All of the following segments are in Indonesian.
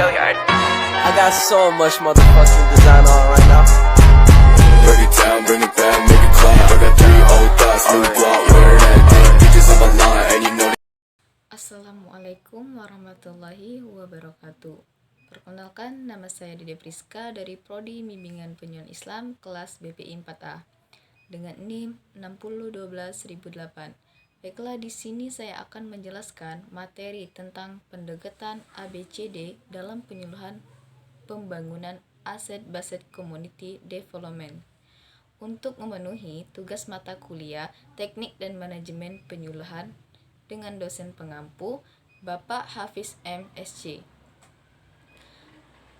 I got so much motherfucking design on right now. Break it down, bring it back, make it clap. I got 3 old thoughts, new block, where that thing. Bitches on my line, and you know. Assalamualaikum warahmatullahi wabarakatuh. Perkenalkan, nama saya Dede Priska dari Prodi Bimbingan Penyuluhan Islam kelas BPI 4A dengan NIM 6012008. Baiklah, di sini saya akan menjelaskan materi tentang pendekatan ABCD dalam penyuluhan pembangunan Asset-Based Community Development. Untuk memenuhi tugas mata kuliah Teknik dan Manajemen Penyuluhan dengan dosen pengampu Bapak Hafiz M. SC.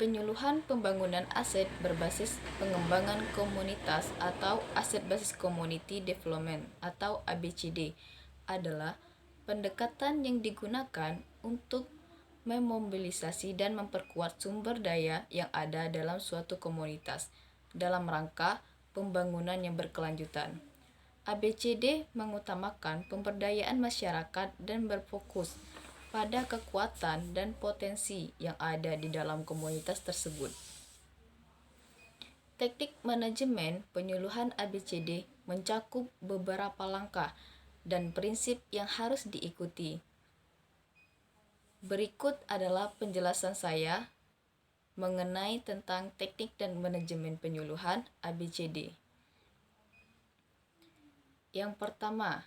Penyuluhan pembangunan aset berbasis pengembangan komunitas atau Asset Basis Community Development atau ABCD adalah pendekatan yang digunakan untuk memobilisasi dan memperkuat sumber daya yang ada dalam suatu komunitas dalam rangka pembangunan yang berkelanjutan. ABCD mengutamakan pemberdayaan masyarakat dan berfokus pada kekuatan dan potensi yang ada di dalam komunitas tersebut. Teknik manajemen penyuluhan ABCD mencakup beberapa langkah dan prinsip yang harus diikuti. Berikut adalah penjelasan saya mengenai tentang teknik dan manajemen penyuluhan ABCD. Yang pertama,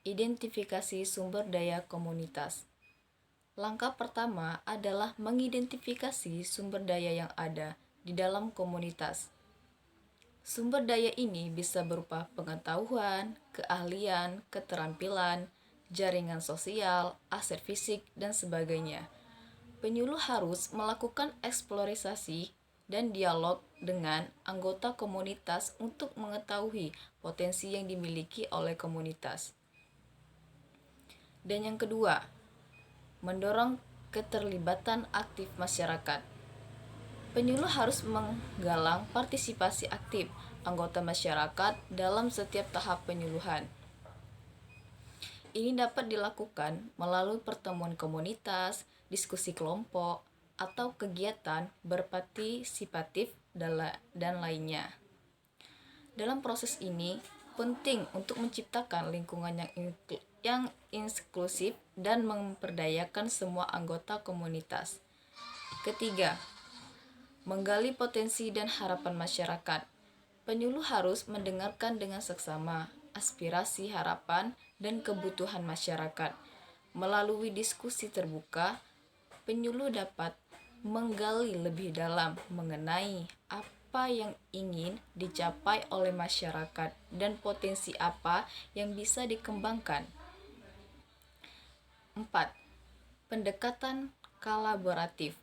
identifikasi sumber daya komunitas. Langkah pertama adalah mengidentifikasi sumber daya yang ada di dalam komunitas. Sumber daya ini bisa berupa pengetahuan, keahlian, keterampilan, jaringan sosial, aset fisik, dan sebagainya. Penyuluh harus melakukan eksplorasi dan dialog dengan anggota komunitas untuk mengetahui potensi yang dimiliki oleh komunitas. Dan yang kedua, mendorong keterlibatan aktif masyarakat. Penyuluh harus menggalang partisipasi aktif anggota masyarakat dalam setiap tahap penyuluhan. Ini dapat dilakukan melalui pertemuan komunitas, diskusi kelompok, atau kegiatan berpartisipatif dan lainnya. Dalam proses ini, penting untuk menciptakan lingkungan yang inklusif dan memperdayakan semua anggota komunitas. Ketiga, menggali potensi dan harapan masyarakat. Penyuluh harus mendengarkan dengan seksama aspirasi, harapan, dan kebutuhan masyarakat. Melalui diskusi terbuka, penyuluh dapat menggali lebih dalam mengenai apa yang ingin dicapai oleh masyarakat dan potensi apa yang bisa dikembangkan. 4. Pendekatan kolaboratif.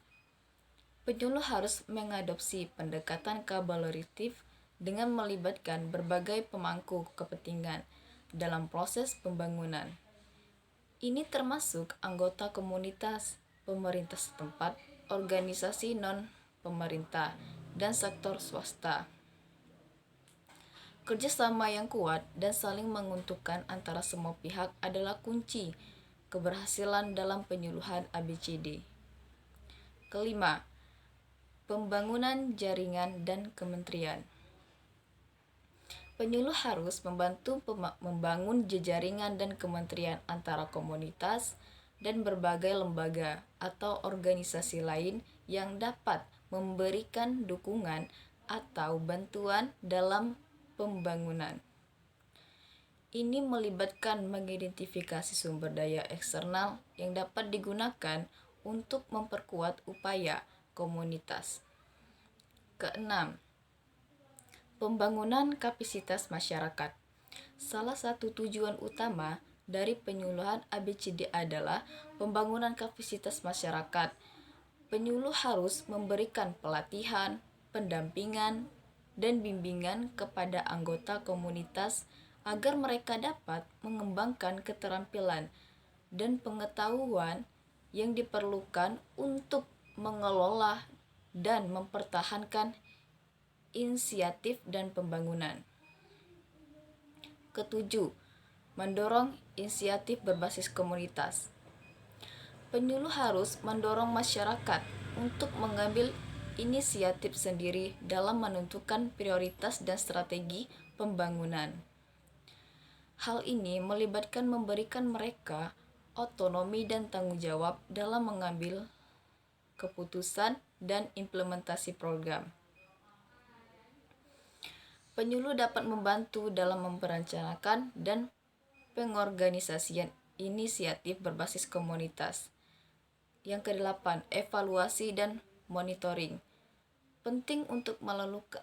Penyuluh harus mengadopsi pendekatan kolaboratif dengan melibatkan berbagai pemangku kepentingan dalam proses pembangunan. Ini termasuk anggota komunitas, pemerintah setempat, organisasi non-pemerintah, dan sektor swasta. Kerjasama yang kuat dan saling menguntungkan antara semua pihak adalah kunci keberhasilan dalam penyuluhan ABCD. Kelima, pembangunan jaringan dan kementerian. Penyuluh harus membantu membangun jejaringan dan kementerian antara komunitas dan berbagai lembaga atau organisasi lain yang dapat memberikan dukungan atau bantuan dalam pembangunan. Ini melibatkan mengidentifikasi sumber daya eksternal yang dapat digunakan untuk memperkuat upaya komunitas. Keenam, pembangunan kapasitas masyarakat. Salah satu tujuan utama dari penyuluhan ABCD adalah pembangunan kapasitas masyarakat. Penyuluh harus memberikan pelatihan, pendampingan, dan bimbingan kepada anggota komunitas agar mereka dapat mengembangkan keterampilan dan pengetahuan yang diperlukan untuk mengelola dan mempertahankan inisiatif dan pembangunan. Ketujuh, mendorong inisiatif berbasis komunitas. Penyuluh harus mendorong masyarakat untuk mengambil inisiatif sendiri dalam menentukan prioritas dan strategi pembangunan. Hal ini melibatkan memberikan mereka otonomi dan tanggung jawab dalam mengambil keputusan dan implementasi program. Penyuluh dapat membantu dalam merencanakan dan pengorganisasian inisiatif berbasis komunitas. Yang ke-8, evaluasi dan monitoring. Penting untuk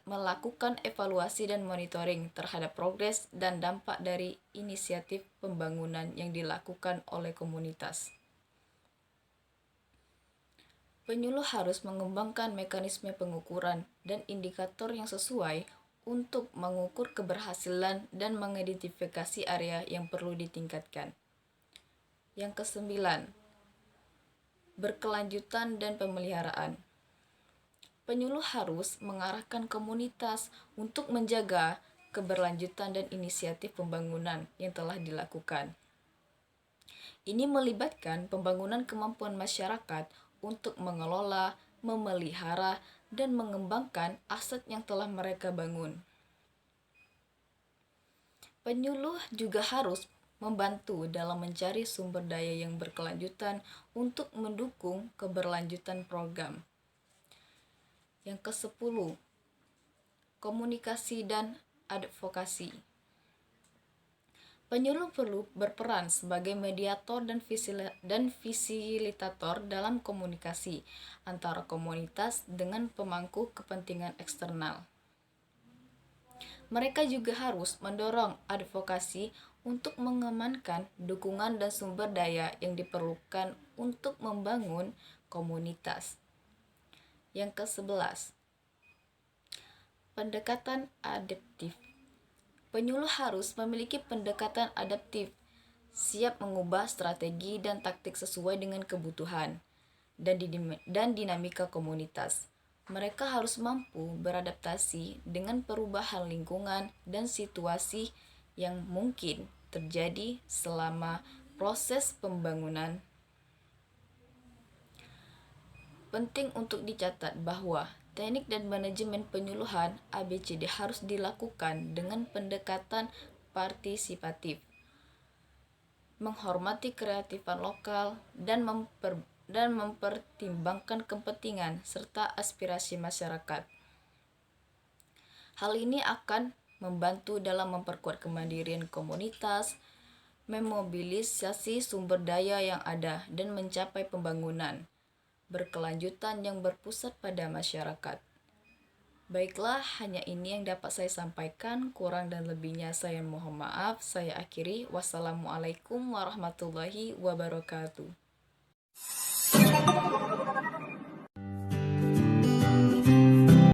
melakukan evaluasi dan monitoring terhadap progres dan dampak dari inisiatif pembangunan yang dilakukan oleh komunitas. Penyuluh harus mengembangkan mekanisme pengukuran dan indikator yang sesuai untuk mengukur keberhasilan dan mengidentifikasi area yang perlu ditingkatkan. Yang ke-9, berkelanjutan dan pemeliharaan. Penyuluh harus mengarahkan komunitas untuk menjaga keberlanjutan dan inisiatif pembangunan yang telah dilakukan. Ini melibatkan pembangunan kemampuan masyarakat untuk mengelola, memelihara, dan mengembangkan aset yang telah mereka bangun. Penyuluh juga harus membantu dalam mencari sumber daya yang berkelanjutan untuk mendukung keberlanjutan program. Yang ke-10, komunikasi dan advokasi. Penyuluh perlu berperan sebagai mediator dan fasilitator dalam komunikasi antara komunitas dengan pemangku kepentingan eksternal. Mereka juga harus mendorong advokasi untuk mengamankan dukungan dan sumber daya yang diperlukan untuk membangun komunitas. Yang ke-11, pendekatan adaptif. Penyuluh harus memiliki pendekatan adaptif, siap mengubah strategi dan taktik sesuai dengan kebutuhan dan dinamika komunitas. Mereka harus mampu beradaptasi dengan perubahan lingkungan dan situasi yang mungkin terjadi selama proses pembangunan. Penting untuk dicatat bahwa teknik dan manajemen penyuluhan ABCD harus dilakukan dengan pendekatan partisipatif, menghormati kearifan lokal, dan mempertimbangkan kepentingan serta aspirasi masyarakat. Hal ini akan membantu dalam memperkuat kemandirian komunitas, memobilisasi sumber daya yang ada, dan mencapai pembangunan berkelanjutan yang berpusat pada masyarakat. Baiklah, hanya ini yang dapat saya sampaikan. Kurang dan lebihnya saya mohon maaf. Saya akhiri. Wassalamualaikum warahmatullahi wabarakatuh.